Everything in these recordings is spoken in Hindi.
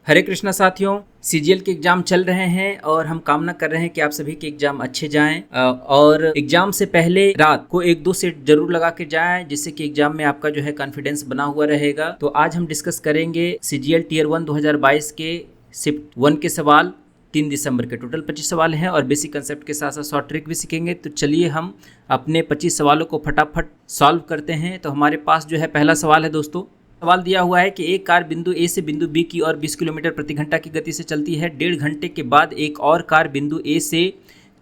हरे कृष्णा साथियों, सीजीएल के एग्ज़ाम चल रहे हैं और हम कामना कर रहे हैं कि आप सभी के एग्ज़ाम अच्छे जाएं और एग्ज़ाम से पहले रात को 1-2 सेट जरूर लगा के जाएं, जिससे कि एग्ज़ाम में आपका जो है कॉन्फिडेंस बना हुआ रहेगा। तो आज हम डिस्कस करेंगे सीजीएल टियर 1 2022 के शिफ्ट 1 के सवाल 3 दिसंबर के। टोटल 25 सवाल हैं और बेसिक कंसेप्ट के साथ साथ शॉर्ट ट्रिक भी सीखेंगे। तो चलिए हम अपने 25 सवालों को फटाफट सॉल्व करते हैं। तो हमारे पास जो है पहला सवाल है दोस्तों। सवाल दिया हुआ है कि एक कार बिंदु ए से बिंदु बी की ओर 20 किलोमीटर प्रति घंटा की गति से चलती है। 1.5 घंटे के बाद एक और कार बिंदु ए से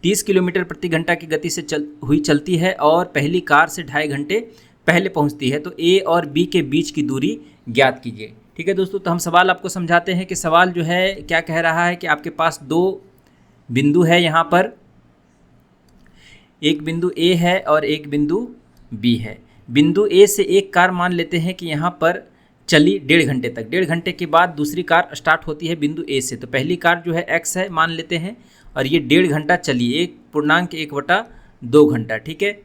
30 किलोमीटर प्रति घंटा की गति से चलती है और पहली कार से 2.5 घंटे पहले पहुंचती है। तो ए और बी के बीच की दूरी ज्ञात कीजिए। ठीक है दोस्तों, तो हम सवाल आपको समझाते हैं कि सवाल जो है क्या कह रहा है कि आपके पास 2 बिंदु है। यहाँ पर एक बिंदु ए है और एक बिंदु बी है। बिंदु ए से एक कार मान लेते हैं कि यहाँ पर चली 1.5 घंटे तक। 1.5 घंटे के बाद दूसरी कार स्टार्ट होती है बिंदु ए से। तो पहली कार जो है x है मान लेते हैं और ये 1.5 घंटा चली, 1.1/2 घंटा। ठीक है,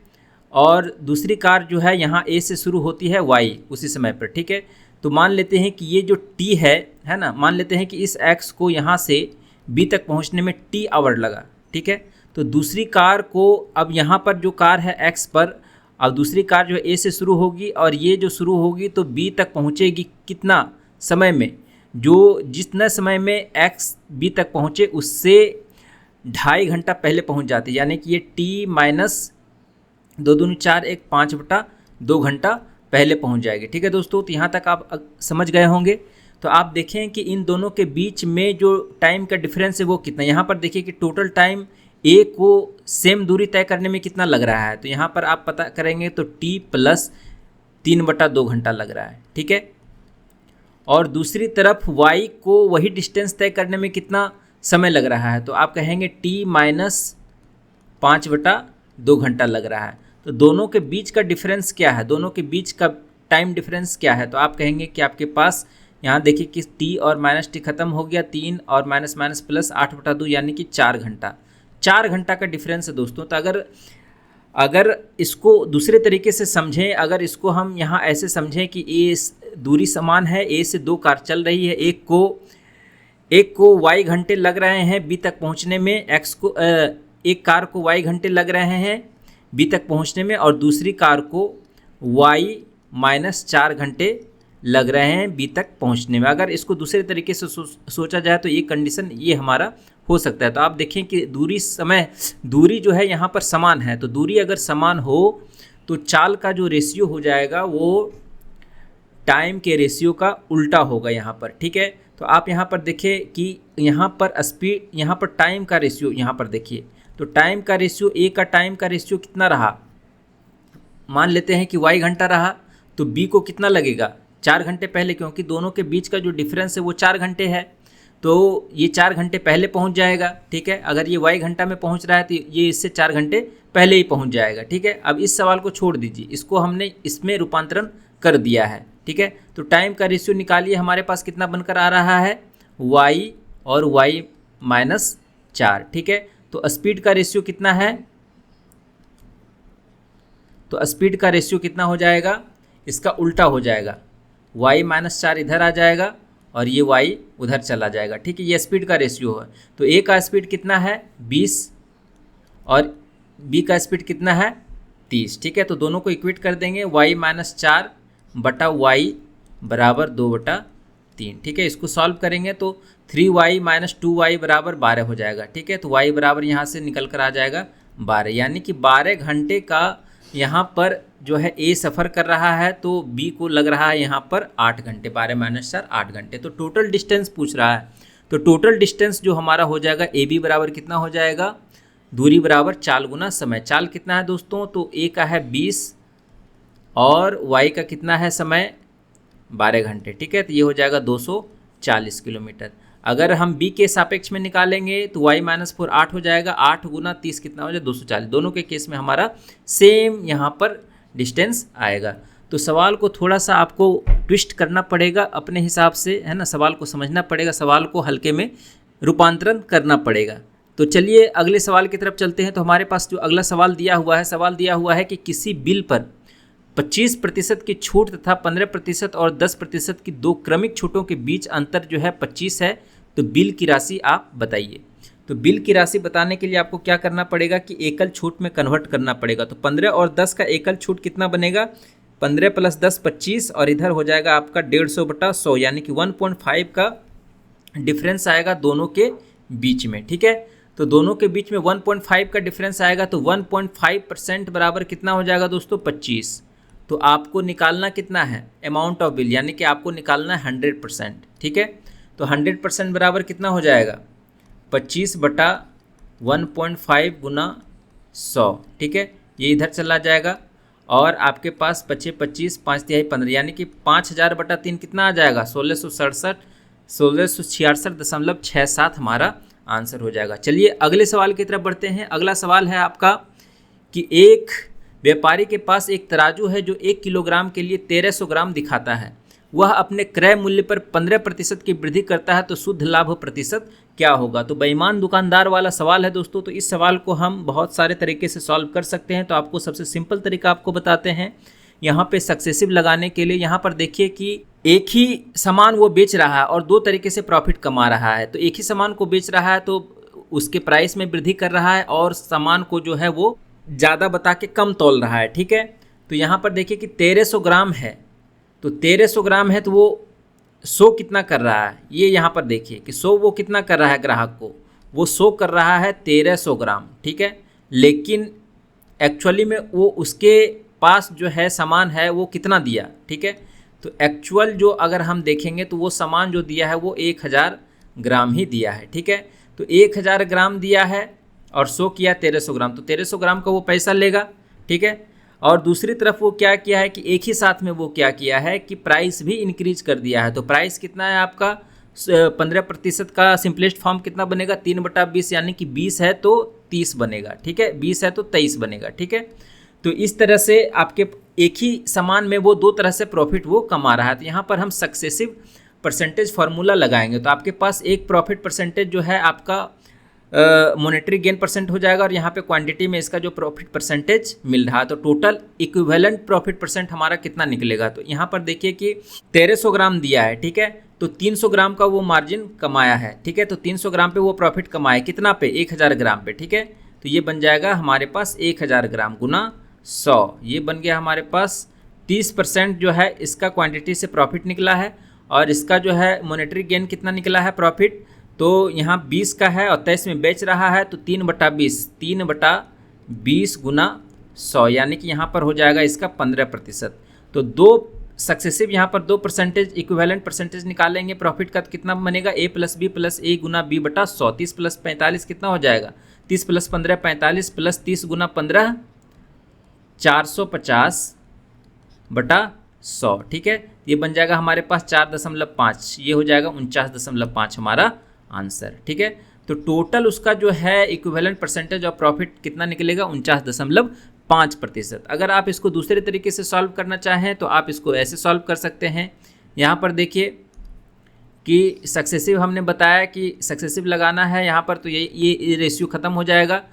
और दूसरी कार जो है यहाँ ए से शुरू होती है y उसी समय पर। ठीक है, तो मान लेते हैं कि ये जो t है ना, मान लेते हैं कि इस x को यहाँ से b तक पहुँचने में t आवर लगा। ठीक है, तो दूसरी कार को अब यहाँ पर जो कार है x पर, अब दूसरी कार जो है ए से शुरू होगी और ये जो शुरू होगी तो बी तक पहुँचेगी कितना समय में, जो जितना समय में एक्स बी तक पहुँचे उससे 2.5 घंटा पहले पहुँच जाती है। यानी कि ये टी माइनस 2 दूनी 4 1 5/2 घंटा पहले पहुँच जाएगी। ठीक है दोस्तों, तो यहाँ तक आप समझ गए होंगे। तो आप देखें कि इन दोनों के बीच में जो टाइम का डिफरेंस है वो कितना। यहाँ पर देखिए कि टोटल टाइम ए को सेम दूरी तय करने में कितना लग रहा है। तो यहाँ पर आप पता करेंगे तो t + 3/2 घंटा लग रहा है। ठीक है, और दूसरी तरफ y को वही डिस्टेंस तय करने में कितना समय लग रहा है। तो आप कहेंगे t - 5/2 घंटा लग रहा है। तो दोनों के बीच का डिफरेंस क्या है, दोनों के बीच का टाइम डिफरेंस क्या है। तो आप कहेंगे कि आपके पास यहाँ देखिए कि t और -t खत्म हो गया, 3 और माइनस प्लस 8/2 यानी कि 4 घंटा। 4 घंटा का डिफरेंस है दोस्तों। तो अगर इसको दूसरे तरीके से समझें, अगर इसको हम यहाँ ऐसे समझें कि ए दूरी समान है, ए से 2 कार चल रही है, एक को y घंटे लग रहे हैं बी तक पहुँचने में, एक कार को y घंटे लग रहे हैं बी तक पहुँचने में और दूसरी कार को y - 4 घंटे लग रहे हैं बी तक पहुंचने में। अगर इसको दूसरे तरीके से सोचा जाए तो ये कंडीशन ये हमारा हो सकता है। तो आप देखें कि दूरी जो है यहाँ पर समान है। तो दूरी अगर समान हो तो चाल का जो रेशियो हो जाएगा वो टाइम के रेशियो का उल्टा होगा यहाँ पर। ठीक है, तो आप यहाँ पर देखें कि यहाँ पर स्पीड, यहाँ पर टाइम का रेशियो, यहाँ पर देखिए तो टाइम का रेशियो, ए का टाइम का रेशियो कितना रहा, मान लेते हैं कि y घंटा रहा तो b को कितना लगेगा, 4 घंटे पहले, क्योंकि दोनों के बीच का जो डिफरेंस है वो 4 घंटे है। तो ये 4 घंटे पहले पहुंच जाएगा। ठीक है, अगर ये y घंटा में पहुंच रहा है तो ये इससे 4 घंटे पहले ही पहुंच जाएगा। ठीक है, अब इस सवाल को छोड़ दीजिए, इसको हमने इसमें रूपांतरण कर दिया है। ठीक है, तो टाइम का रेशियो निकालिए, हमारे पास कितना बनकर आ रहा है, y और y - 4। ठीक है, तो स्पीड का रेशियो कितना है, तो स्पीड का रेशियो कितना हो जाएगा, इसका उल्टा हो जाएगा, y - 4 इधर आ जाएगा और ये y उधर चला जाएगा। ठीक है, ये स्पीड का रेशियो है। तो a का स्पीड कितना है 20 और b का स्पीड कितना है 30। ठीक है, तो दोनों को इक्वेट कर देंगे, y - 4 बटा y बराबर 2/3। ठीक है, इसको सॉल्व करेंगे तो 3y - 2y बराबर 12 हो जाएगा। ठीक है, तो y बराबर यहाँ से निकल कर आ जाएगा 12, यानी कि 12 घंटे का यहाँ पर जो है ए सफ़र कर रहा है तो बी को लग रहा है यहाँ पर 8 घंटे, 12 - 4 8 घंटे। तो टोटल डिस्टेंस पूछ रहा है, तो टोटल डिस्टेंस जो हमारा हो जाएगा ए बी बराबर कितना हो जाएगा, दूरी बराबर चाल गुना समय। चाल कितना है दोस्तों, तो ए का है 20 और वाई का कितना है समय 12 घंटे। ठीक है, तो ये हो जाएगा 240 किलोमीटर। अगर हम बी के सापेक्ष में निकालेंगे तो y - 4 8 हो जाएगा, 8 × 30 कितना हो जाएगा 240। दोनों के केस में हमारा सेम यहाँ पर डिस्टेंस आएगा। तो सवाल को थोड़ा सा आपको ट्विस्ट करना पड़ेगा अपने हिसाब से, है ना, सवाल को समझना पड़ेगा, सवाल को हल्के में रूपांतरण करना पड़ेगा। तो चलिए अगले सवाल की तरफ चलते हैं। तो हमारे पास जो अगला सवाल दिया हुआ है कि किसी बिल पर 25% की छूट तथा 15% और 10% की दो क्रमिक छूटों के बीच अंतर जो है 25 है। तो बिल की राशि आप बताइए। तो बिल की राशि बताने के लिए आपको क्या करना पड़ेगा कि एकल छूट में कन्वर्ट करना पड़ेगा। तो 15 और 10 का एकल छूट कितना बनेगा, 15 + 10 25, और इधर हो जाएगा आपका 150/100, यानी कि 1.5 का डिफरेंस आएगा दोनों के बीच में। ठीक है, तो दोनों के बीच में 1.5 का डिफरेंस आएगा, तो 1.5% बराबर कितना हो जाएगा दोस्तों, 25। तो आपको निकालना कितना है, अमाउंट ऑफ बिल, यानी कि आपको निकालना है 100%। ठीक है, तो 100% बराबर कितना हो जाएगा, 25/1.5 गुना 100। ठीक है, ये इधर चला जाएगा और आपके पास बचे 25, 5 × 15, यानी कि 5000/3 कितना आ जाएगा, 1666.67 हमारा आंसर हो जाएगा। चलिए अगले सवाल की तरफ बढ़ते हैं। अगला सवाल है आपका कि एक व्यापारी के पास एक तराजू है जो 1 किलोग्राम के लिए 1300 ग्राम दिखाता है। वह अपने क्रय मूल्य पर 15% की वृद्धि करता है, तो शुद्ध लाभ प्रतिशत क्या होगा। तो बेईमान दुकानदार वाला सवाल है दोस्तों। तो इस सवाल को हम बहुत सारे तरीके से सॉल्व कर सकते हैं। तो आपको सबसे सिंपल तरीका आपको बताते हैं। यहाँ पे सक्सेसिव लगाने के लिए यहाँ पर देखिए कि एक ही सामान वो बेच रहा है और दो तरीके से प्रॉफिट कमा रहा है। तो एक ही सामान को बेच रहा है तो उसके प्राइस में वृद्धि कर रहा है और सामान को जो है वो ज़्यादा बता के कम तौल रहा है। ठीक है, तो यहाँ पर देखिए कि 1300 ग्राम है, तो 1300 ग्राम है तो वो 100 कितना कर रहा है, ये यहाँ पर देखिए कि 100 वो कितना कर रहा है ग्राहक को, वो 100 कर रहा है 1300 ग्राम। ठीक है, लेकिन एक्चुअली में वो उसके पास जो है सामान है वो कितना दिया। ठीक है, तो एक्चुअल जो अगर हम देखेंगे तो वो सामान जो दिया है वो 1000 ग्राम ही दिया है। ठीक है, तो 1000 ग्राम दिया है और 100 किया 1300 ग्राम, तो 1300 ग्राम का वो पैसा लेगा। ठीक है, और दूसरी तरफ वो क्या किया है कि एक ही साथ में वो क्या किया है कि प्राइस भी इंक्रीज कर दिया है। तो प्राइस कितना है आपका, 15% का सिंपलेस्ट फॉर्म कितना बनेगा, 3/20, यानी कि 20 है तो 30 बनेगा। ठीक है, 20 है तो 23 बनेगा। ठीक है, तो इस तरह से आपके एक ही सामान में वो दो तरह से प्रॉफिट वो कमा रहा है। तो यहाँ पर हम सक्सेसिव परसेंटेज फार्मूला लगाएंगे। तो आपके पास एक प्रॉफिट परसेंटेज जो है आपका मॉनेटरी गेन परसेंट हो जाएगा और यहाँ पे क्वांटिटी में इसका जो प्रॉफिट परसेंटेज मिल रहा है। तो टोटल इक्विवेलेंट प्रॉफिट परसेंट हमारा कितना निकलेगा। तो यहाँ पर देखिए कि 1300 ग्राम दिया है। ठीक है, तो 300 ग्राम का वो मार्जिन कमाया है। ठीक है, तो 300 ग्राम पे वो प्रॉफिट कमाया कितना पे, 1000 ग्राम पे। ठीक है, तो ये बन जाएगा हमारे पास 1000 ग्राम गुना 100, ये बन गया हमारे पास 30% जो है इसका क्वांटिटी से प्रॉफिट निकला है। और इसका जो है मॉनेटरी गेन कितना निकला है प्रॉफिट, तो यहाँ 20 का है और 23 में बेच रहा है, तो 3/20 गुना 100, यानी कि यहाँ पर हो जाएगा इसका 15%। तो दो सक्सेसिव यहाँ पर 2% इक्विवेलेंट परसेंटेज निकालेंगे प्रॉफिट का, तो कितना बनेगा, A + B + A Guna B/100। 30 + 45 कितना हो जाएगा, 30 + 15 45 + 30 गुना 15 450/100। ठीक है, ये बन जाएगा हमारे पास 4.5, ये हो जाएगा 49.5 हमारा आंसर। ठीक है, तो टोटल उसका जो है इक्विवेलेंट परसेंटेज ऑफ प्रॉफिट कितना निकलेगा, 49.5%। अगर आप इसको दूसरे तरीके से सॉल्व करना चाहें तो आप इसको ऐसे सॉल्व कर सकते हैं। यहाँ पर देखिए कि सक्सेसिव हमने बताया कि सक्सेसिव लगाना है यहाँ पर, तो ये रेशियो ख़त्म हो जाएगा।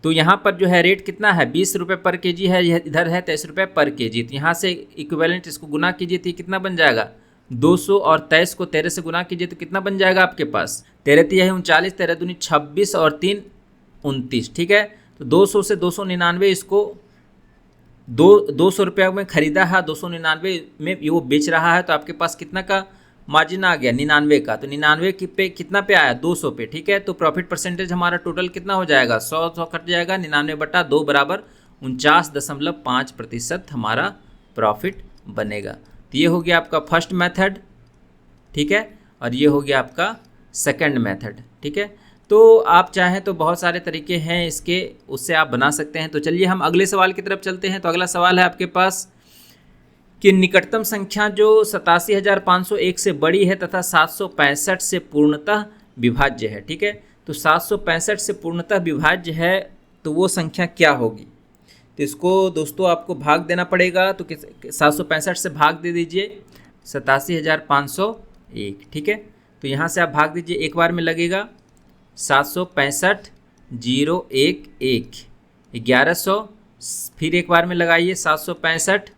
तो यहाँ पर जो है रेट कितना है, 20 रुपये पर केजी है, यह इधर है 23 रुपये पर केजी। तो यहाँ से इक्विवेलेंट इसको गुना कीजिए तो कितना बन जाएगा, 200, और 23 को 13 से गुना कीजिए तो कितना बन जाएगा आपके पास, 13 × 3 है 39, 13 दूनी 26 और 3 29। ठीक है, तो 200 से 299 इसको 200 रुपये में खरीदा है, 299 में वो बेच रहा है। तो आपके पास कितना का मार्जिन आ गया, 99 का। तो 99 पे कितना पे आया, 200 पे। ठीक है, तो प्रॉफिट परसेंटेज हमारा टोटल कितना हो जाएगा, 100 कट जाएगा, 99/2 बराबर 49.5% हमारा प्रॉफिट बनेगा। तो ये हो गया आपका फर्स्ट मेथड। ठीक है, और ये हो गया आपका सेकंड मेथड। ठीक है, तो आप चाहें तो बहुत सारे तरीके हैं इसके, उससे आप बना सकते हैं। तो चलिए हम अगले सवाल की तरफ चलते हैं। तो अगला सवाल है आपके पास कि निकटतम संख्या जो 87,501 से बड़ी है तथा 765 से पूर्णतः विभाज्य है। ठीक है, तो 765 से पूर्णतः विभाज्य है तो वो संख्या क्या होगी। तो इसको दोस्तों आपको भाग देना पड़ेगा। तो 765 से भाग दे दीजिए 87,501। ठीक है, तो यहाँ से आप भाग दीजिए, एक बार में लगेगा 765 0 1 1 1100, फिर एक बार में लगाइए 765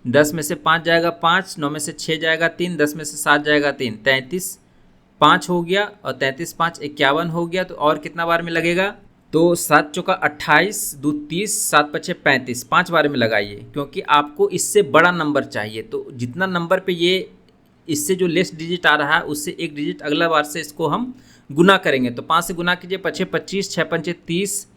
10 में से 5 जाएगा 5, 9 में से 6 जाएगा 3, 10 में से 7 जाएगा 3, 33 5 हो गया और 33 5 51 हो गया। तो और कितना बार में लगेगा? तो 7 चौका 28, 2 30, 7 पछे 35, 5 बार में लगाइए, क्योंकि आपको इससे बड़ा नंबर चाहिए। तो जितना नंबर पे ये इससे जो लेस डिजिट आ रहा है उससे एक डिजिट अगला बार से इसको हम गुना करेंगे। तो 5 से गुना कीजिए, पछे 25, 6 पंचे 30,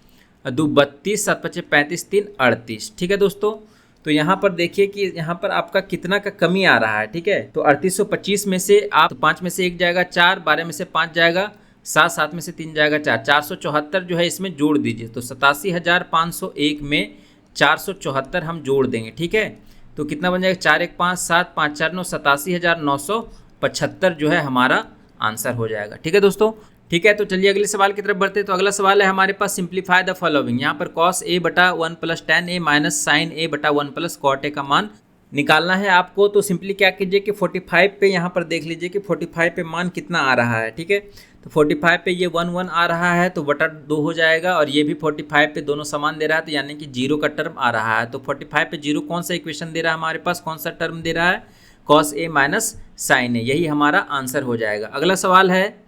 2 32, 7 पछे 35, 3 38। ठीक है दोस्तों, तो यहाँ पर देखिए कि यहाँ पर आपका कितना का कमी आ रहा है। ठीक है, तो 3825 में से आप 5 में से 1 जाएगा 4, 12 में से 5 जाएगा 7, 7 में से 3 जाएगा 4, 474 जो है इसमें जोड़ दीजिए। तो 87,501 में 474 हम जोड़ देंगे। ठीक है, तो कितना बन जाएगा? 4 1 5 7 5 4 9, 87,975 जो है हमारा आंसर हो जाएगा। ठीक है दोस्तों, ठीक है। तो चलिए अगले सवाल की तरफ बढ़ते हैं। तो अगला सवाल है हमारे पास, सिंप्लीफाई द फॉलोइंग। यहाँ पर cos a बटा 1 plus tan a minus sine a बटा 1 प्लस cot a का मान निकालना है आपको। तो सिंपली क्या कीजिए कि 45 पे यहाँ पर देख लीजिए कि 45 पे मान कितना आ रहा है। ठीक है, तो 45 पे ये 1 1 आ रहा है तो बटा 2 हो जाएगा, और ये भी 45 पे दोनों समान दे रहा है, तो यानी कि 0 का टर्म आ रहा है। तो 45 पे 0 कौन सा इक्वेशन दे रहा है हमारे पास, कौन सा टर्म दे रहा है? cos a minus sine a, यही हमारा आंसर हो जाएगा। अगला सवाल है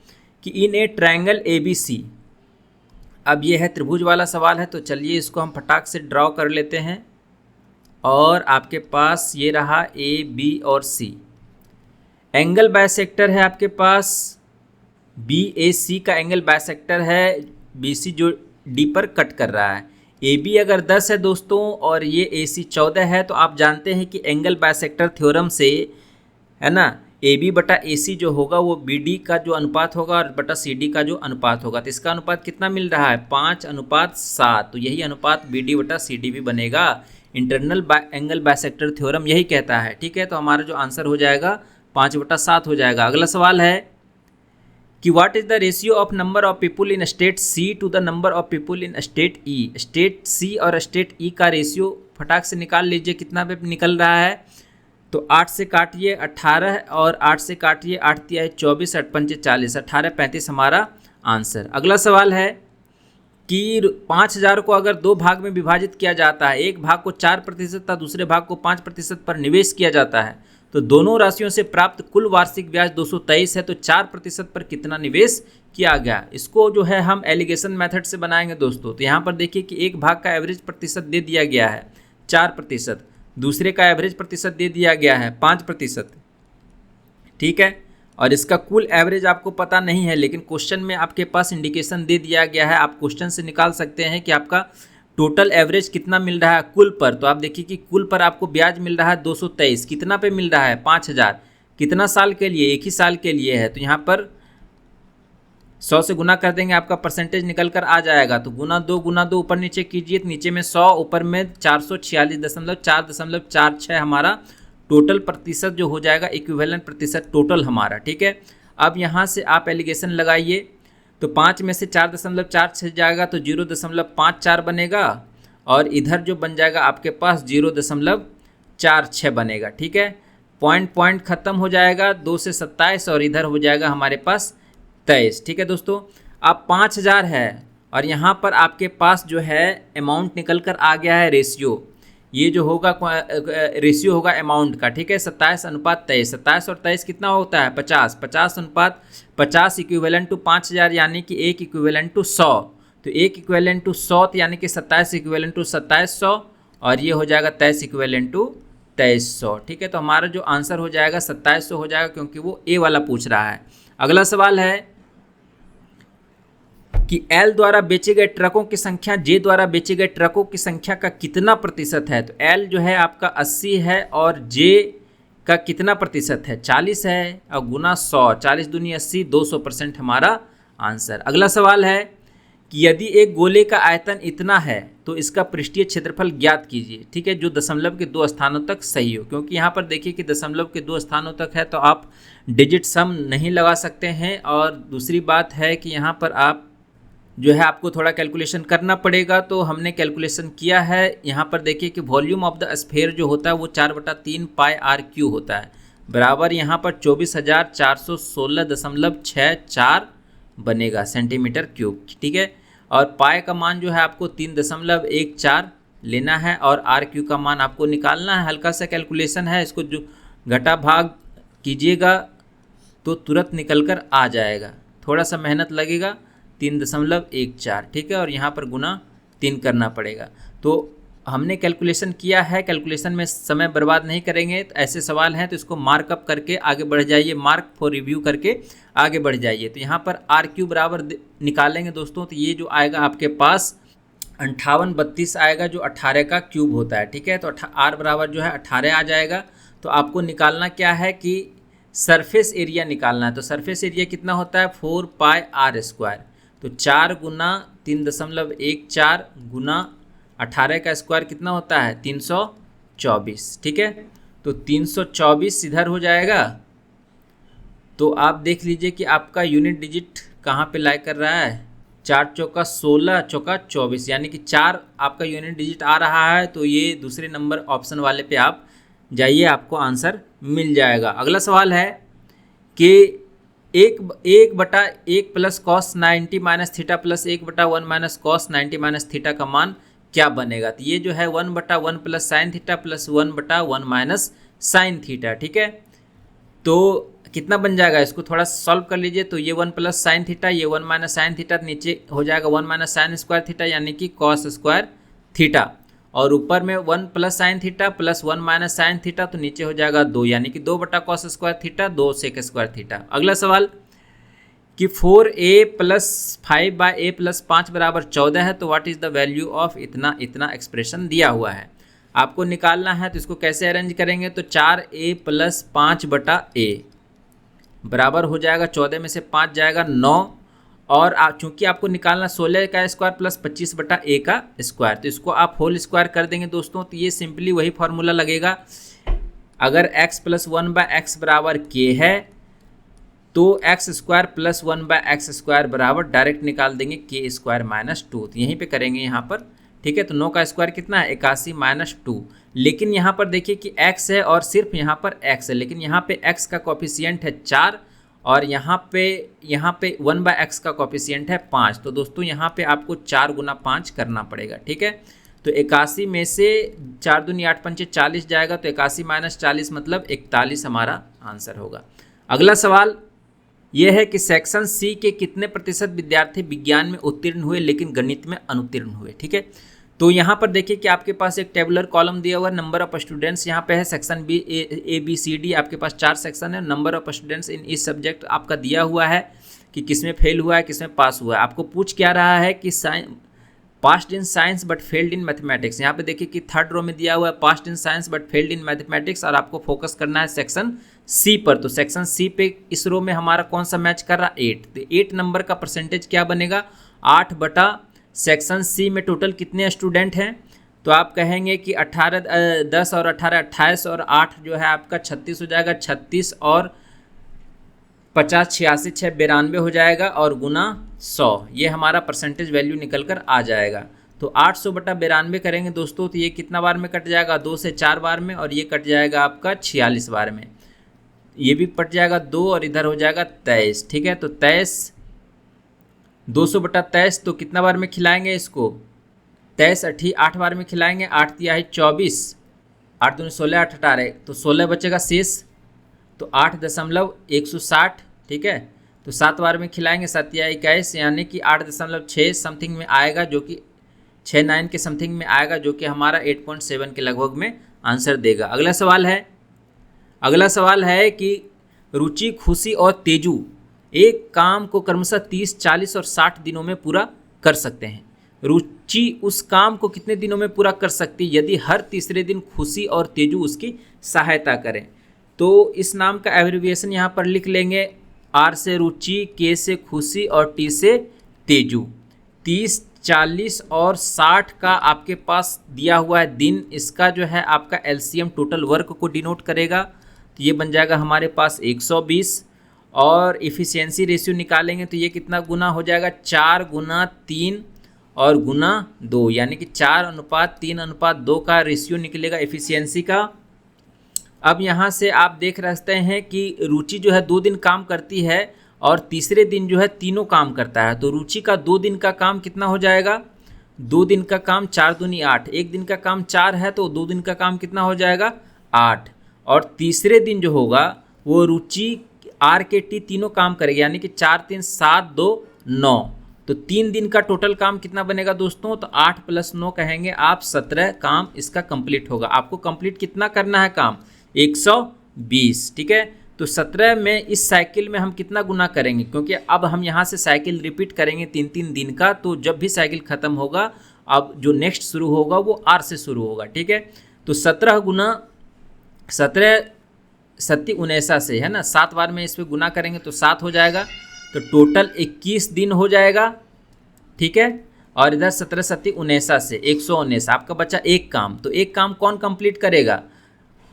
कि इन ए ट्रायंगल ABC, अब ये है त्रिभुज वाला सवाल है। तो चलिए इसको हम फटाक से ड्रॉ कर लेते हैं। और आपके पास ये रहा AB और C, एंगल बाइसेक्टर है आपके पास, BAC का एंगल बाइसेक्टर है, BC जो D पर कट कर रहा है। AB अगर 10 है दोस्तों और ये AC 14 है, तो आप जानते हैं कि एंगल बाइसेक्टर थ्योरम से, है ना, AB बटा AC जो होगा वो BD का जो अनुपात होगा और बटा CD का जो अनुपात होगा। तो इसका अनुपात कितना मिल रहा है? 5:7। तो यही अनुपात BD बटा CD भी बनेगा। इंटरनल एंगल बाइसेक्टर थ्योरम यही कहता है। ठीक है, तो हमारा जो आंसर हो जाएगा 5/7 हो जाएगा। अगला सवाल है कि what is the ratio of number of people in state C to the number of people in state E। State C और स्टेट E का रेशियो फटाक से निकाल लीजिए, कितना पे निकल रहा है? तो 8 से काटिए 18 और 8 से काटिए 8 तिया 24, 8 पंचे 40, 18 35 हमारा आंसर। अगला सवाल है कि 5000 को अगर 2 भाग में विभाजित किया जाता है, एक भाग को 4% तथा दूसरे भाग को 5% पर निवेश किया जाता है, तो दोनों राशियों से प्राप्त कुल वार्षिक ब्याज 223 है, तो 4% पर कितना निवेश किया गया? इसको जो है हम एलिगेशन मेथड से बनाएंगे दोस्तों। तो यहाँ पर देखिए कि एक भाग का एवरेज प्रतिशत दे दिया गया है 4%, दूसरे का एवरेज प्रतिशत दे दिया गया है 5%। ठीक है, और इसका कुल एवरेज आपको पता नहीं है, लेकिन क्वेश्चन में आपके पास इंडिकेशन दे दिया गया है। आप क्वेश्चन से निकाल सकते हैं कि आपका टोटल एवरेज कितना मिल रहा है कुल पर। तो आप देखिए कि कुल पर आपको ब्याज मिल रहा है 223, कितना पे मिल रहा है? 5000। कितना साल के लिए? एक ही साल के लिए है। तो यहाँ पर 100 से गुना कर देंगे, आपका परसेंटेज निकल कर आ जाएगा। तो गुना 2 ऊपर नीचे कीजिए, तो नीचे में 100 ऊपर में 446.446 हमारा टोटल प्रतिशत जो हो जाएगा, इक्विवेलेंट प्रतिशत टोटल हमारा। ठीक है, अब यहाँ से आप एलिगेशन लगाइए। तो 5 में से 4.46 जाएगा तो 0.54 बनेगा, और इधर जो बन जाएगा आपके पास 0.46 बनेगा। ठीक है, पॉइंट खत्म हो जाएगा, 2 से 27 और इधर हो जाएगा हमारे पास 23। ठीक है दोस्तों, अब 5000 है और यहाँ पर आपके पास जो है अमाउंट निकल कर आ गया है रेशियो। ये जो होगा रेशियो होगा अमाउंट का। ठीक है, 27:23, 27 और 23 कितना होता है? 50, 50:50 इक्विवेलेंट टू 5000, यानी कि 1 इक्विवेलेंट टू 100। तो 1 इक्विवेलेंट टू 100 यानी कि 27 इक्विवेलेंट टू 2700, और ये हो जाएगा 23 इक्विवेलेंट टू 2300। ठीक है, तो हमारा जो आंसर हो जाएगा 2700 हो जाएगा, क्योंकि वो ए वाला पूछ रहा है। अगला सवाल है कि L द्वारा बेचे गए ट्रकों की संख्या J द्वारा बेचे गए ट्रकों की संख्या का कितना प्रतिशत है? तो L जो है आपका 80 है और J का कितना प्रतिशत है? 40 है, और गुना 100, 40 दूनी 80, 200% हमारा आंसर। अगला सवाल है कि यदि एक गोले का आयतन इतना है तो इसका पृष्ठीय क्षेत्रफल ज्ञात कीजिए। ठीक है, जो दशमलव के 2 स्थानों तक सही हो, क्योंकि यहाँ पर देखिए कि दशमलव के 2 स्थानों तक है तो आप डिजिट सम नहीं लगा सकते हैं। और दूसरी बात है कि यहाँ पर आप जो है आपको थोड़ा कैलकुलेशन करना पड़ेगा। तो हमने कैलकुलेशन किया है। यहाँ पर देखिए कि वॉल्यूम ऑफ द स्फीयर जो होता है वो 4/3 पाई RQ होता है, बराबर यहाँ पर 24,416.64 बनेगा सेंटीमीटर क्यूब। ठीक है, और पाई का मान जो है आपको 3.14 लेना है और आर क्यू का मान आपको निकालना है। हल्का सा कैलकुलेशन है, इसको जो घटा भाग कीजिएगा तो तुरंत निकल कर आ जाएगा। थोड़ा सा मेहनत लगेगा, 3.14, ठीक है, और यहाँ पर गुना 3 करना पड़ेगा। तो हमने कैलकुलेशन किया है, कैलकुलेशन में समय बर्बाद नहीं करेंगे। तो ऐसे सवाल हैं तो इसको मार्कअप करके आगे बढ़ जाइए, मार्क फॉर रिव्यू करके आगे बढ़ जाइए। तो यहाँ पर आर क्यू बराबर निकालेंगे दोस्तों, तो ये जो आएगा आपके पास 5832 आएगा, जो 18 का क्यूब होता है, ठीक है। तो आर बराबर जो है 18 आ जाएगा। तो आपको निकालना क्या है कि सरफेस एरिया निकालना है। तो सरफेस एरिया कितना होता है 4 पाई आर स्क्वायर। तो 4 गुना 3.14 गुना 18 का स्क्वायर कितना होता है 324, ठीक है। तो 324 इधर हो जाएगा। तो आप देख लीजिए कि आपका यूनिट डिजिट कहाँ पे लाई कर रहा है, 4 चौका 16, चौका 24, यानी कि 4 आपका यूनिट डिजिट आ रहा है। तो ये दूसरे नंबर ऑप्शन वाले पे आप जाइए, आपको आंसर मिल जाएगा। अगला सवाल है कि 1/1 plus cos 90 minus theta plus 1/1 minus cos 90 minus theta का मान क्या बनेगा। तो ये जो है 1/1 plus sine theta plus 1/1 minus sine theta, ठीक है। तो कितना बन जाएगा, इसको थोड़ा सॉल्व कर लीजिए। तो ये 1 प्लस साइन थीटा, ये 1 माइनस साइन थीटा, नीचे हो जाएगा 1 माइनस साइन स्क्वायर थीटा यानी कि कॉस स्क्वायर थीटा, और ऊपर में 1 plus sine theta plus 1 minus sine theta, तो नीचे हो जाएगा 2 यानी कि 2/कॉस square theta 2 sec square theta. अगला सवाल कि 4a प्लस 5/a प्लस 5 बराबर 14 है। तो what is the value of इतना इतना एक्सप्रेशन दिया हुआ है, आपको निकालना है। तो इसको कैसे अरेंज करेंगे, तो 4a प्लस 5/a बराबर हो जाएगा 14 में से 5 जाएगा 9, और चूंकि आपको निकालना 16 का स्क्वायर प्लस 25/a का स्क्वायर, तो इसको आप होल स्क्वायर कर देंगे दोस्तों। तो ये सिंपली वही फार्मूला लगेगा, अगर x प्लस 1/x बराबर k है तो x square plus 1/x square बराबर डायरेक्ट निकाल देंगे k स्क्वायर माइनस 2। तो यहीं पे करेंगे यहाँ पर, ठीक है। तो 9 का स्क्वायर कितना है 81 माइनस 2, लेकिन यहाँ पर देखिए कि x है और सिर्फ यहाँ पर x है, लेकिन यहाँ पे x का कोफिशिएंट है 4 और यहाँ पे 1/x का कोफिशिएंट है 5। तो दोस्तों यहाँ पे आपको 4 गुना 5 करना पड़ेगा, ठीक है। तो 81 में से 4 दूनी 8 पंचे 40 जाएगा, तो 81 माइनस 40 मतलब 41 हमारा आंसर होगा। अगला सवाल यह है कि सेक्शन सी के कितने प्रतिशत विद्यार्थी विज्ञान में उत्तीर्ण हुए लेकिन गणित में अनुत्तीर्ण हुए, ठीक है। तो यहाँ पर देखिए कि आपके पास एक टेबुलर कॉलम दिया हुआ है, नंबर ऑफ स्टूडेंट्स यहाँ पे है, section B A B C D, आपके पास 4 सेक्शन है। नंबर ऑफ स्टूडेंट्स इन इस सब्जेक्ट आपका दिया हुआ है कि किसमें फेल हुआ है किसमें पास हुआ है। आपको पूछ क्या रहा है कि passed in science but failed in mathematics. यहाँ पे देखिए कि 3rd रो में दिया हुआ है passed in science but failed in mathematics, और आपको फोकस करना है सेक्शन सी पर। तो सेक्शन सी पे इस रो में हमारा कौन सा मैच कर रहा है 8। तो 8 नंबर का परसेंटेज क्या बनेगा 8 बटा सेक्शन सी में टोटल कितने स्टूडेंट हैं। तो आप कहेंगे कि 18 10 और 18 28 और 8 जो है आपका 36 हो जाएगा। 36 और 50 86 6 92 हो जाएगा और गुना 100, ये हमारा परसेंटेज वैल्यू निकल कर आ जाएगा। तो 800 बटा 92 करेंगे दोस्तों, तो ये कितना बार में कट जाएगा 2 से 4 बार में, और ये कट जाएगा आपका 46 बार में। ये भी कट जाएगा 2 और इधर हो जाएगा 23, ठीक है। तो 23 200 बटा 23, तो कितना बार में खिलाएंगे इसको 23 8 बार में खिलाएंगे। 8 तिया 24, 8 दूनी 16 8 18, तो 16 बचेगा शेष, तो 8.160, ठीक है। तो 7 बार में खिलाएंगे, 7 तिया 21, यानी कि 8.6 समथिंग में आएगा, जो कि 69 के समथिंग में आएगा, जो कि हमारा 8.7 के लगभग में आंसर देगा। अगला सवाल है कि रुचि, खुशी और तेजू एक काम को क्रमशः 30, 40 और 60 दिनों में पूरा कर सकते हैं। रुचि उस काम को कितने दिनों में पूरा कर सकती है यदि हर तीसरे दिन खुशी और तेजू उसकी सहायता करें। तो इस नाम का एब्रिविएशन यहाँ पर लिख लेंगे, आर से रुचि, के से खुशी और टी से तेजू। 30, 40 और 60 का आपके पास दिया हुआ है दिन, इसका जो है आपका एलसीएम टोटल वर्क को डिनोट करेगा। तो ये बन जाएगा हमारे पास 120, और इफ़िशियंसी रेशियो निकालेंगे तो ये कितना गुना हो जाएगा 4 गुना 3 और गुना 2, यानी कि 4:3:2 का रेशियो निकलेगा इफ़िशियंसी का। अब यहाँ से आप देख सकते हैं कि रुचि जो है 2 दिन काम करती है और तीसरे दिन जो है तीनों काम करता है। तो रुचि का 2 दिन का काम कितना हो जाएगा 2 दिन का काम 4 दूनी 8, 1 दिन का काम 4 है तो 2 दिन का काम कितना हो जाएगा 8। और तीसरे दिन जो होगा वो रुचि आर के टी तीनों काम करेगी, यानी कि 4 3 7 2 9, तो 3 दिन का टोटल काम कितना बनेगा दोस्तों, तो 8 + 9 कहेंगे आप 17 काम इसका कंप्लीट होगा। आपको कंप्लीट कितना करना है काम 120, ठीक है। तो 17 में इस साइकिल में हम कितना गुना करेंगे, क्योंकि अब हम यहाँ से साइकिल रिपीट करेंगे 3-3 दिन का, तो जब भी साइकिल ख़त्म होगा अब जो नेक्स्ट शुरू होगा वो आर से शुरू होगा, ठीक है। तो 17 गुना 17 सत्ती 19 से है ना, 7 बार में इस पर गुना करेंगे तो 7 हो जाएगा, तो टोटल 21 दिन हो जाएगा, ठीक है। और इधर 17 सत्ती 19 से 119, आपका बचा एक काम। तो एक काम कौन कंप्लीट करेगा,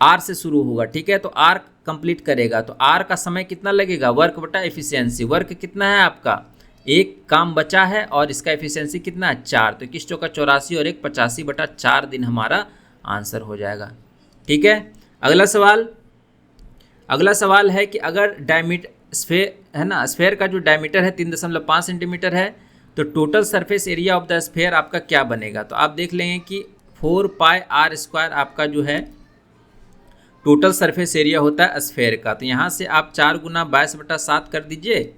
आर से शुरू होगा, ठीक है। तो आर कंप्लीट करेगा, तो आर का समय कितना लगेगा, वर्क बटा एफिशिएंसी। वर्क कितना है आपका, एक काम बचा है और इसका एफिशिएंसी कितना है 4, तो 21 चौका 84 और 1 85/4 दिन हमारा आंसर हो जाएगा, ठीक है। अगला सवाल है कि अगर डायमीटर स्फेयर है ना, स्फेयर का जो डायमीटर है 3.5 सेंटीमीटर है, तो total surface area of the sphere आपका क्या बनेगा। तो आप देख लेंगे कि 4πr² आपका जो है टोटल सरफेस एरिया होता है स्फेयर का। तो यहाँ से आप 4 गुना 22/7 कर दीजिए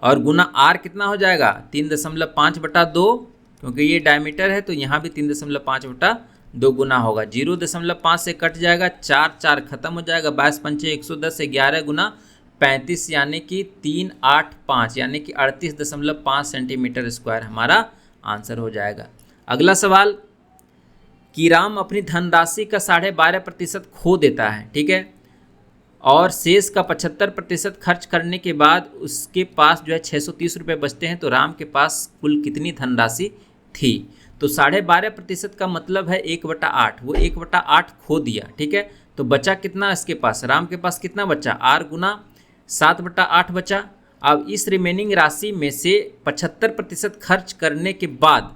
और गुना आर कितना हो जाएगा 3.5/2, क्योंकि ये डायमीटर है तो यहाँ भी 3.5/2 गुना होगा। 0.5 से कट जाएगा, 4 4 खत्म हो जाएगा, 22 पंचे 110, 11 गुना 35 यानी कि 385 यानी कि 38.5 सेंटीमीटर स्क्वायर हमारा आंसर हो जाएगा। अगला सवाल कि राम अपनी धनराशि का 12.5% खो देता है, ठीक है, और शेष का 75% खर्च करने के बाद उसके पास जो है 630 रुपये बचते हैं, तो राम के पास कुल कितनी धनराशि थी। तो 12.5% का मतलब है 1/8, वो 1/8 खो दिया, ठीक है। तो बचा कितना इसके पास, राम के पास कितना बचा, आर गुना 7/8 बचा। अब इस रिमेनिंग राशि में से 75% खर्च करने के बाद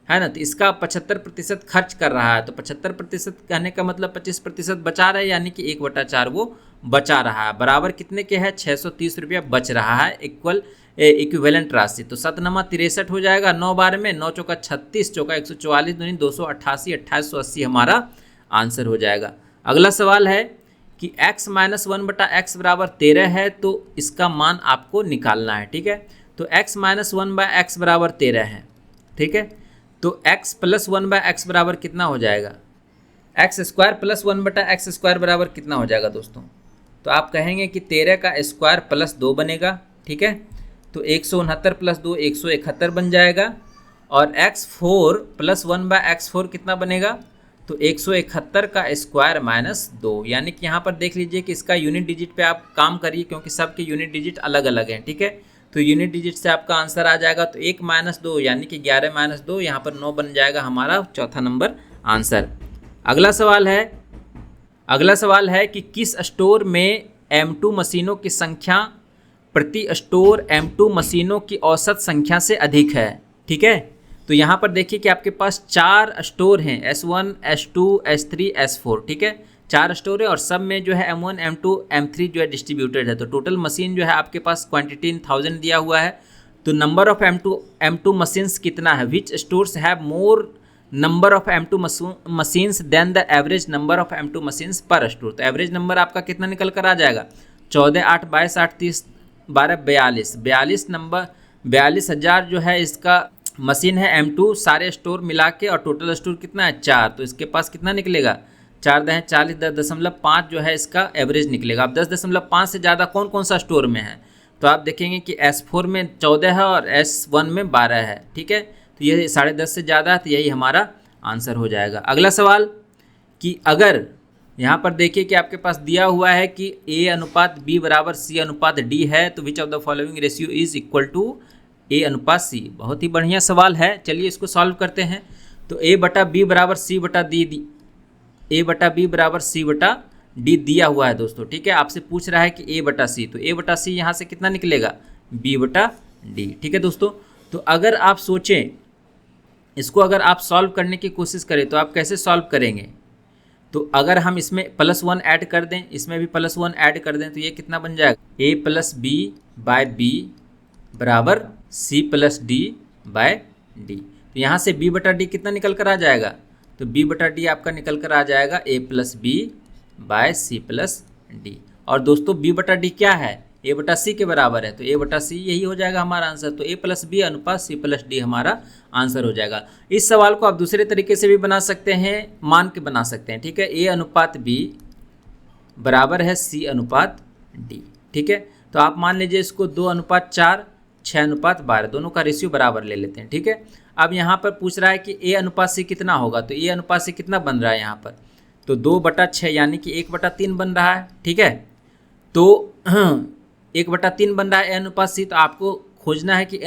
है ना, तो इसका 75% खर्च कर रहा है, तो 75% कहने का मतलब 25% बचा रहा है, यानी कि 1/4 वो बचा रहा है, बराबर कितने के है 630 रुपया बच रहा है, इक्विवेलेंट राशि। तो 7×9 63 हो जाएगा, 9 बार में 9 चौका 36, चौका 144, दूनी 288, 2880 हमारा आंसर हो जाएगा। अगला सवाल है कि x - 1/x बराबर 13 है, तो इसका मान आपको निकालना है, ठीक है। तो x - 1/x बराबर 13 है, ठीक है। तो x + 1/x बराबर कितना हो जाएगा, x² + 1/x² बराबर कितना हो जाएगा दोस्तों। तो आप कहेंगे कि 13 का स्क्वायर + 2 बनेगा, ठीक है। तो 169 + 2 171 बन जाएगा, और x4 + 1/x4 कितना बनेगा, तो 171 का स्क्वायर -2, यानी कि यहाँ पर देख लीजिए कि इसका यूनिट डिजिट पे आप काम करिए, क्योंकि सबके यूनिट डिजिट अलग अलग हैं, ठीक है। तो यूनिट डिजिट से आपका आंसर आ जाएगा, तो 1 - 2 यानी कि 11 - 2, यहाँ पर 9 बन जाएगा हमारा चौथा नंबर आंसर। अगला सवाल है कि किस स्टोर में M2 मशीनों की संख्या प्रति स्टोर M2 मशीनों की औसत संख्या से अधिक है, ठीक है। तो यहाँ पर देखिए कि आपके पास 4 स्टोर हैं, S1 S2 S3 S4, ठीक है, 4 स्टोर है, और सब में जो है M1 M2 M3 जो है डिस्ट्रीब्यूटेड है। तो टोटल मशीन जो है आपके पास क्वांटिटी इन 1000 दिया हुआ है। तो नंबर ऑफ M2 मशीन्स कितना है, which stores have more number of M2 machines then the average number of M2 machines per store. तो एवरेज नंबर आपका कितना निकल कर आ जाएगा, 14 8 22 8 30 12 42 नंबर 42,000 जो है इसका मशीन है M2 सारे स्टोर मिला के, और टोटल स्टोर कितना है 4, तो इसके पास कितना निकलेगा 4 10 40, 10.5 जो है इसका एवरेज निकलेगा। अब 10.5 से ज़्यादा कौन कौन सा स्टोर में है, तो आप देखेंगे कि S4 में 14 है और S1 में 12 है, ठीक है। तो ये 10.5 से ज़्यादा है, तो यही हमारा आंसर हो जाएगा। अगला सवाल कि अगर यहाँ पर देखिए कि आपके पास दिया हुआ है कि A/B = C/D है, तो which of the following ratio is equal to A/C। बहुत ही बढ़िया सवाल है, चलिए इसको सॉल्व करते हैं। तो A/B = C/D, A/B = C/D दिया हुआ है दोस्तों, ठीक है। आपसे पूछ रहा है कि A/C, तो A/C यहाँ से कितना निकलेगा B/D, ठीक है दोस्तों। तो अगर आप सोचें इसको, अगर आप सॉल्व करने की कोशिश करें तो आप कैसे सॉल्व करेंगे, तो अगर हम इसमें +1 ऐड कर दें, इसमें भी +1 ऐड कर दें, तो ये कितना बन जाएगा A + B/B = C + D/D। तो यहाँ से b बटा डी कितना निकल कर आ जाएगा, तो b बटा डी आपका निकल कर आ जाएगा a plus B by C plus D. और दोस्तों b बटा डी क्या है, a बटा सी के बराबर है, तो a बटा सी यही हो जाएगा हमारा आंसर। तो a प्लस बी अनुपात सी प्लस डी हमारा आंसर हो जाएगा। इस सवाल को आप दूसरे तरीके से भी बना सकते हैं, मान के बना सकते हैं, ठीक है। a अनुपात b बराबर है c अनुपात d, ठीक है। तो आप मान लीजिए इसको 2:4, 6:12 दोनों का रेशियो बराबर ले लेते हैं, ठीक है। अब यहाँ पर पूछ रहा है कि a अनुपात c कितना होगा, तो a अनुपात c कितना बन रहा है यहाँ पर, तो 2/6 यानी कि 1/3 बन रहा है, ठीक है। तो 1/3 बन रहा है a अनुपात c, तो आपको खोजना है कि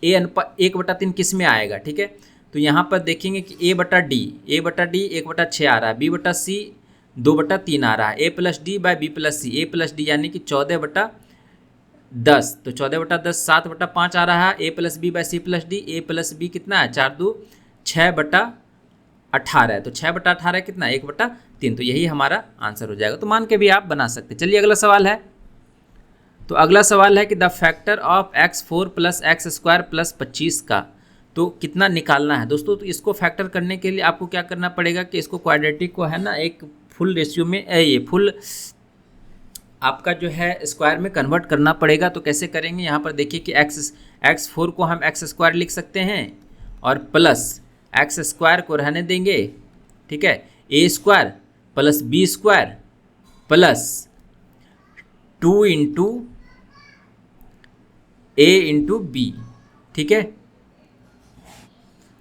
a अनुपात 1/3 किस में आएगा, ठीक है। तो यहाँ पर देखेंगे कि a बटा डी 1/6 आ रहा है, b बटा सी 2/3 आ रहा है, a plus D by B plus C, a plus D यानी कि 14/10, तो 14/10 7/5 आ रहा है, a plus B by C plus D, a plus B कितना है 4×2 6/18 है, तो 6/18 कितना 1/3, तो यही हमारा आंसर हो जाएगा। तो मान के भी आप बना सकते। चलिए अगला सवाल है, तो अगला सवाल है कि the factor of x4 plus x square plus 25 का तो कितना निकालना है दोस्तों। तो इसको फैक्टर करने के लिए आपको क्या करना पड़ेगा कि इसको क्वाड्रेटिक को है ना एक फुल रेशियो में ये फुल आपका जो है स्क्वायर में कन्वर्ट करना पड़ेगा। तो कैसे करेंगे, यहाँ पर देखिए कि x4 को हम एक्स स्क्वायर लिख सकते हैं और प्लस एक्स स्क्वायर को रहने देंगे, ठीक है, a square plus B square plus 2 into a into B, ठीक है।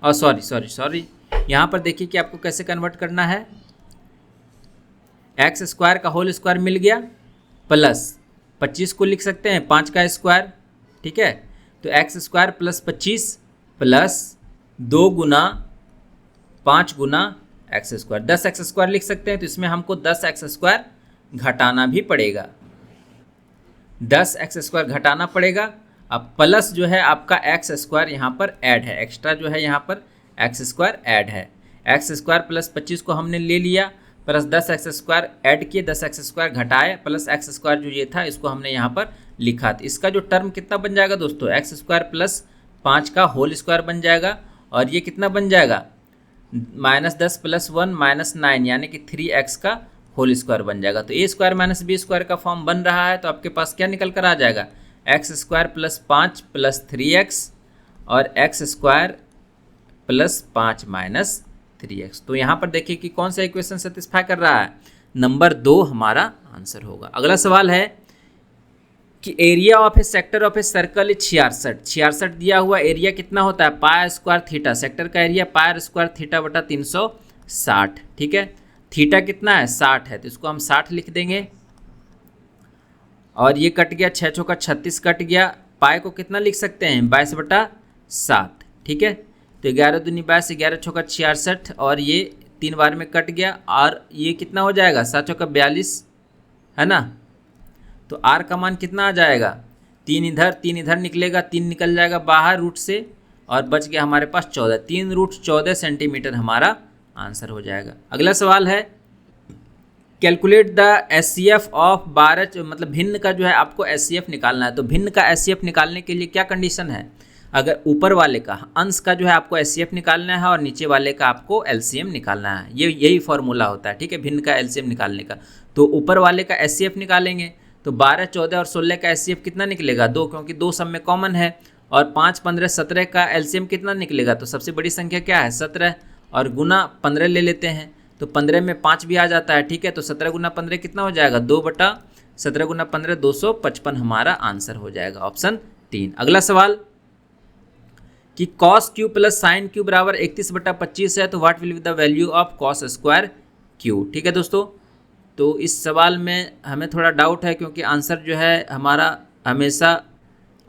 और सॉरी यहाँ पर देखिए कि आपको कैसे कन्वर्ट करना है, एक्स स्क्वायर का होल स्क्वायर मिल गया प्लस 25 को लिख सकते हैं 5 का स्क्वायर, ठीक है। तो एक्स स्क्वायर प्लस 25 प्लस 2 गुना 5 गुना एक्स स्क्वायर 10 एक्स स्क्वायर लिख सकते हैं। तो इसमें हमको 10 एक्स स्क्वायर घटाना भी पड़ेगा, 10 एक्स स्क्वायर घटाना पड़ेगा। अब प्लस जो है आपका एक्स स्क्वायर यहाँ पर ऐड है, एक्स्ट्रा जो है यहाँ पर एक्स स्क्वायर ऐड है, एक्स स्क्वायर प्लस 25 को हमने ले लिया प्लस 10 एक्स स्क्वायर ऐड किए, 10 एक्स स्क्वायर घटाए प्लस एक्स स्क्वायर जो ये था इसको हमने यहाँ पर लिखा। तो इसका जो टर्म कितना बन जाएगा दोस्तों, एक्स स्क्वायर प्लस 5 का होल स्क्वायर बन जाएगा और ये कितना बन जाएगा -10 + 1 -9 यानी कि 3x का होल स्क्वायर बन जाएगा। तो a square minus B square का फॉर्म बन रहा है। तो आपके पास क्या निकल कर आ जाएगा, x square plus 5 plus 3x और x square plus 5 minus 3x। तो यहाँ पर देखिए कि कौन सा इक्वेशन सेटिस्फाई कर रहा है, नंबर 2 हमारा आंसर होगा। अगला सवाल है कि area of A sector of a circle 66 दिया हुआ, एरिया कितना होता है पाई स्क्वायर थीटा, सेक्टर का एरिया पाई स्क्वायर थीटा बटा 360, ठीक है। थीटा कितना है 60 है, तो इसको हम 60 लिख देंगे और ये कट गया 6 चौका 36 कट गया, पाई को कितना लिख सकते हैं 22/7, ठीक है। तो 11 दूनी 22, 11 चौका 66 और ये 3 बार में कट गया और ये कितना हो जाएगा 7 चौका 42 है ना। तो r का मान कितना आ जाएगा, 3 इधर निकलेगा, 3 निकल जाएगा बाहर रूट से और बच गया हमारे पास 14, 3√14 सेंटीमीटर हमारा आंसर हो जाएगा। अगला सवाल है कैलकुलेट द SCF ऑफ 12 मतलब भिन्न का जो है आपको SCF निकालना है। तो भिन्न का SCF निकालने के लिए क्या कंडीशन है, अगर ऊपर वाले का अंश का जो है आपको SCF निकालना है और नीचे वाले का आपको LCM निकालना है, यही फॉर्मूला होता है, ठीक है, भिन्न का LCM निकालने का। तो ऊपर वाले का SCF निकालेंगे तो 12, 14 और 16 का SCF कितना निकलेगा 2, क्योंकि 2 सब में कॉमन है, और 5, 15, 17 का LCM कितना निकलेगा, तो सबसे बड़ी संख्या क्या है 17 और गुना 15 ले लेते हैं, तो 15 में 5 भी आ जाता है, ठीक है। तो 17 गुना 15 कितना हो जाएगा 2/17 गुना 15 255 हमारा आंसर हो जाएगा, ऑप्शन 3। अगला सवाल कि cos Q plus sign Q बराबर 31/25 है, तो what will be the value of cos square Q, ठीक है दोस्तों। तो इस सवाल में हमें थोड़ा डाउट है क्योंकि आंसर जो है हमारा हमेशा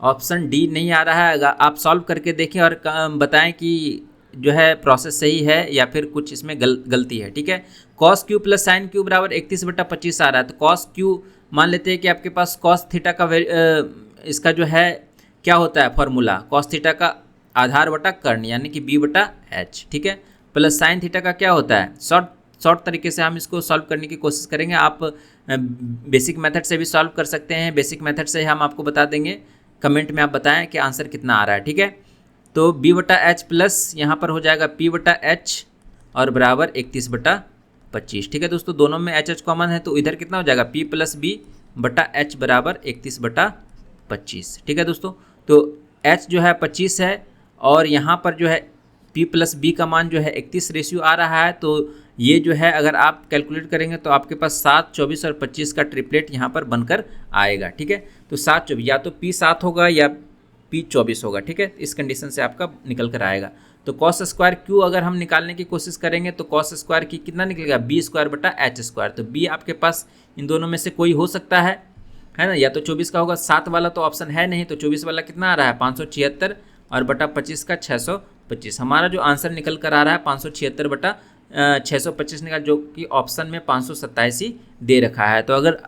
ऑप्शन डी नहीं आ रहा है। अगर आप सॉल्व करके देखें और बताएं कि जो है प्रोसेस सही है या फिर कुछ इसमें गलती है, ठीक है। cos Q plus sign Q बराबर 31/25 आ रहा है, तो cos क्यू मान लेते हैं कि आपके पास cos थीटा का इसका जो है क्या होता है फॉर्मूला, cos थीटा का आधार बटा कर्ण यानी कि b/h, ठीक है, प्लस साइन थीटा का क्या होता है, शॉर्ट तरीके से हम इसको सॉल्व करने की कोशिश करेंगे। आप बेसिक मेथड से भी सॉल्व कर सकते हैं, बेसिक मेथड से हम आपको बता देंगे, कमेंट में आप बताएं कि आंसर कितना आ रहा है, ठीक है। तो B/H प्लस यहाँ पर हो जाएगा P/H और बराबर 31/25। ठीक है दोस्तों, दोनों में HH कॉमन है तो इधर कितना हो जाएगा P + B/H बराबर 31/25। ठीक है दोस्तों, तो H जो है 25 है और यहाँ पर जो है P + B का मान जो है 31 रेशियो आ रहा है। तो ये जो है अगर आप कैलकुलेट करेंगे तो आपके पास 7, 24 और 25 का ट्रिपलेट यहाँ पर बनकर आएगा। ठीक है, तो 7, 24 या तो P 7 होगा या P 24 होगा। ठीक है, इस कंडीशन से आपका निकल कर आएगा। तो कॉस स्क्वायर Q अगर हम निकालने की कोशिश करेंगे तो कॉस स्क्वायर की कितना निकलेगा B² तो B आपके पास इन दोनों में से कोई हो सकता है ना, या तो 24 का होगा। 7 वाला तो ऑप्शन है नहीं, तो 24 वाला कितना आ रहा है 576 और बटा 25 का 625। हमारा जो आंसर निकल कर आ रहा है 576 बटा 625 निकल, जो कि ऑप्शन में 527 ही दे रखा है। तो अगर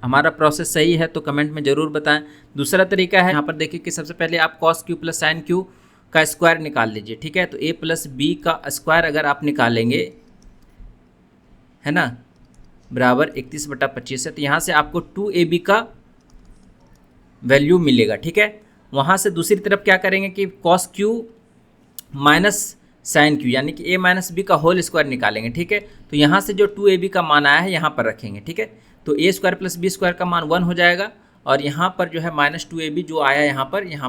हमारा प्रोसेस सही है तो कमेंट में ज़रूर बताएं। दूसरा तरीका है, यहाँ पर देखिए कि सबसे पहले आप cos Q + sin Q का स्क्वायर निकाल लीजिए। ठीक है, तो A + B का स्क्वायर अगर आप निकालेंगे, है ना, बराबर 31/25 है, तो यहाँ से आपको 2AB का वैल्यू मिलेगा। ठीक है, वहाँ से दूसरी तरफ क्या करेंगे कि cos Q - sin Q यानी कि A - B का होल स्क्वायर निकालेंगे। ठीक है, तो यहाँ से जो 2AB का मान आया है यहाँ पर रखेंगे। ठीक है, तो A² + B² का मान 1 हो जाएगा और यहाँ पर जो है -2AB जो आया यहाँ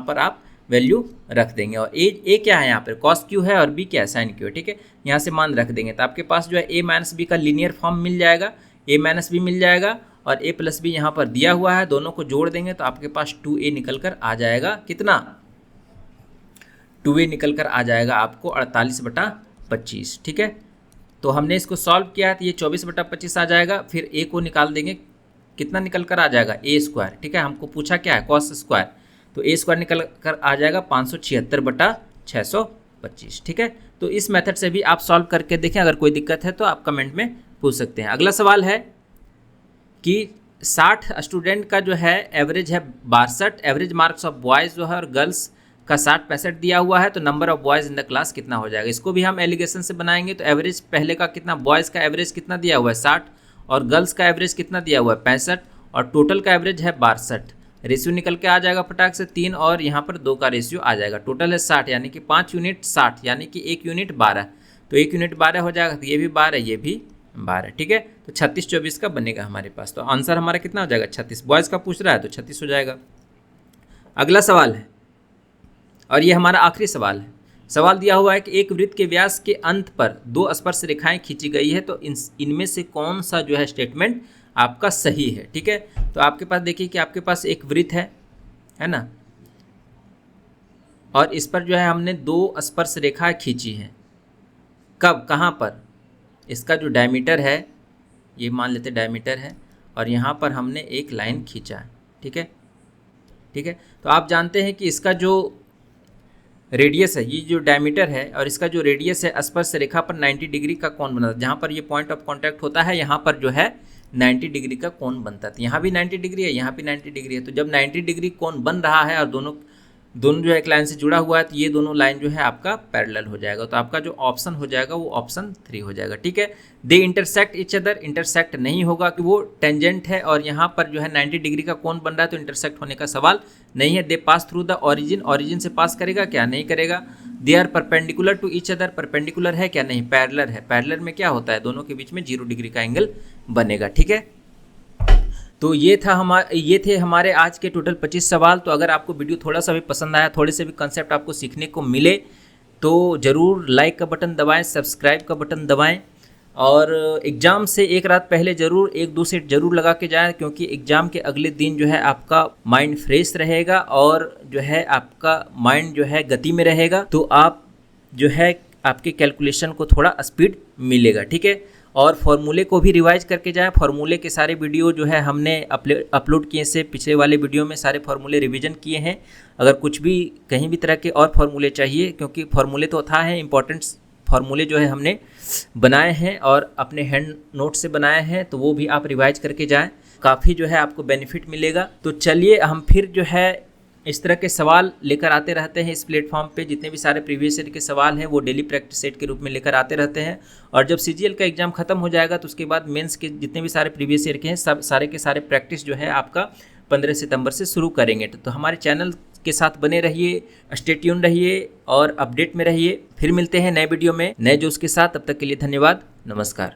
पर आप वैल्यू रख देंगे। और A क्या है यहाँ पर cos Q है और B क्या है sin Q है। ठीक है, यहाँ से मान रख देंगे तो आपके पास जो है A - B का लीनियर फॉर्म मिल जाएगा, A - B मिल जाएगा और A + B यहाँ पर दिया हुआ है, दोनों को जोड़ देंगे तो आपके पास 2A निकल कर आ जाएगा। कितना 2A निकल कर आ जाएगा आपको 48/25। ठीक है, तो हमने इसको सॉल्व किया है तो ये 24/25 आ जाएगा। फिर A को निकाल देंगे, कितना निकल कर आ जाएगा A²। ठीक है, हमको पूछा क्या है cos स्क्वायर, तो A² निकल कर आ जाएगा 576/625। ठीक है, तो इस मेथड से भी आप सॉल्व करके देखें, अगर कोई दिक्कत है तो आप कमेंट में पूछ सकते हैं। अगला सवाल है कि 60 स्टूडेंट का जो है एवरेज है 62, एवरेज मार्क्स ऑफ बॉयज़ जो है और गर्ल्स का 60-65 दिया हुआ है, तो number of boys in the class कितना हो जाएगा। इसको भी हम एलिगेशन से बनाएंगे। तो एवरेज पहले का कितना, बॉयज़ का एवरेज कितना दिया हुआ है 60 और गर्ल्स का एवरेज कितना दिया हुआ है 65 और टोटल का एवरेज है 62। रेशियो निकल के आ जाएगा फटाक से 3 और यहाँ पर 2 का रेशियो आ जाएगा। टोटल है 60 यानी कि 5 यूनिट 60 यानी कि 1 यूनिट 12, तो 1 यूनिट 12 हो जाएगा, तो ये भी 12 ये भी 12। ठीक है, तो 36-24 का बनेगा हमारे पास। तो आंसर हमारा कितना हो जाएगा 36। बॉयज़ का पूछ रहा है तो 36 हो जाएगा। अगला सवाल है और ये हमारा आखिरी सवाल है। सवाल दिया हुआ है कि एक वृत्त के व्यास के अंत पर 2 स्पर्श रेखाएं खींची गई है, तो इनमें से कौन सा जो है स्टेटमेंट आपका सही है। ठीक है, तो आपके पास देखिए कि आपके पास एक वृत्त है ना, और इस पर जो है हमने 2 स्पर्श रेखाएं खींची हैं। कब, कहाँ पर, इसका जो डायमीटर है, ये मान लेते डायमीटर है, और यहाँ पर हमने एक लाइन खींचा है। ठीक है, ठीक है, तो आप जानते हैं कि इसका जो रेडियस है, ये जो डायमीटर है और इसका जो रेडियस है, स्पर्श रेखा पर 90 डिग्री का कोण बनता है। जहाँ पर ये पॉइंट ऑफ कांटेक्ट होता है यहाँ पर जो है 90 डिग्री का कोण बनता है। यहाँ भी 90 डिग्री है, यहाँ भी 90 डिग्री है। तो जब 90 डिग्री कोण बन रहा है और दोनों जो एक लाइन से जुड़ा हुआ है, तो ये दोनों लाइन जो है आपका पैरेलल हो जाएगा। तो आपका जो ऑप्शन हो जाएगा वो ऑप्शन 3 हो जाएगा। ठीक है, they intersect each other, intersect नहीं होगा कि वो टेंजेंट है और यहाँ पर जो है 90 डिग्री का कोण बन रहा है, तो इंटरसेक्ट होने का सवाल नहीं है। They pass through the origin, origin से पास करेगा क्या, नहीं करेगा। They are perpendicular to each other, perpendicular है क्या, नहीं। पैरेलल है, पैरेलल में क्या होता है, दोनों के बीच में 0 डिग्री का एंगल बनेगा। ठीक है, तो ये थे हमारे आज के टोटल 25 सवाल। तो अगर आपको वीडियो थोड़ा सा भी पसंद आया, थोड़े से भी कंसेप्ट आपको सीखने को मिले, तो ज़रूर लाइक का बटन दबाएं, सब्सक्राइब का बटन दबाएं और एग्ज़ाम से एक रात पहले ज़रूर 1-2 सेट ज़रूर लगा के जाएं, क्योंकि एग्ज़ाम के अगले दिन जो है आपका माइंड फ्रेश रहेगा और जो है आपका माइंड जो है गति में रहेगा, तो आप जो है आपके कैलकुलेशन को थोड़ा स्पीड मिलेगा। ठीक है, और फॉर्मूले को भी रिवाइज करके जाएं। फॉर्मूले के सारे वीडियो जो है हमने अपलोड किए से पिछले वाले वीडियो में सारे फॉर्मूले रिवीजन किए हैं। अगर कुछ भी कहीं भी तरह के और फॉर्मूले चाहिए, क्योंकि फॉर्मूले तो था है, इंपॉर्टेंट फॉर्मूले जो है हमने बनाए हैं और अपने हैंड नोट से बनाए हैं, तो वो भी आप रिवाइज करके जाएं, काफ़ी जो है आपको बेनिफिट मिलेगा। तो चलिए हम फिर जो है इस तरह के सवाल लेकर आते रहते हैं इस प्लेटफॉर्म पे। जितने भी सारे प्रीवियस ईयर के सवाल हैं वो डेली प्रैक्टिस सेट के रूप में लेकर आते रहते हैं, और जब सीजीएल का एग्जाम खत्म हो जाएगा तो उसके बाद मेंस के जितने भी सारे प्रीवियस ईयर के हैं सब सारे के सारे प्रैक्टिस जो है आपका 15 सितंबर से शुरू करेंगे। तो हमारे चैनल के साथ बने रहिए, स्टे ट्यून रहिए और अपडेट में रहिए। फिर मिलते हैं नए वीडियो में नए जोश के साथ। तब तक के लिए धन्यवाद, नमस्कार।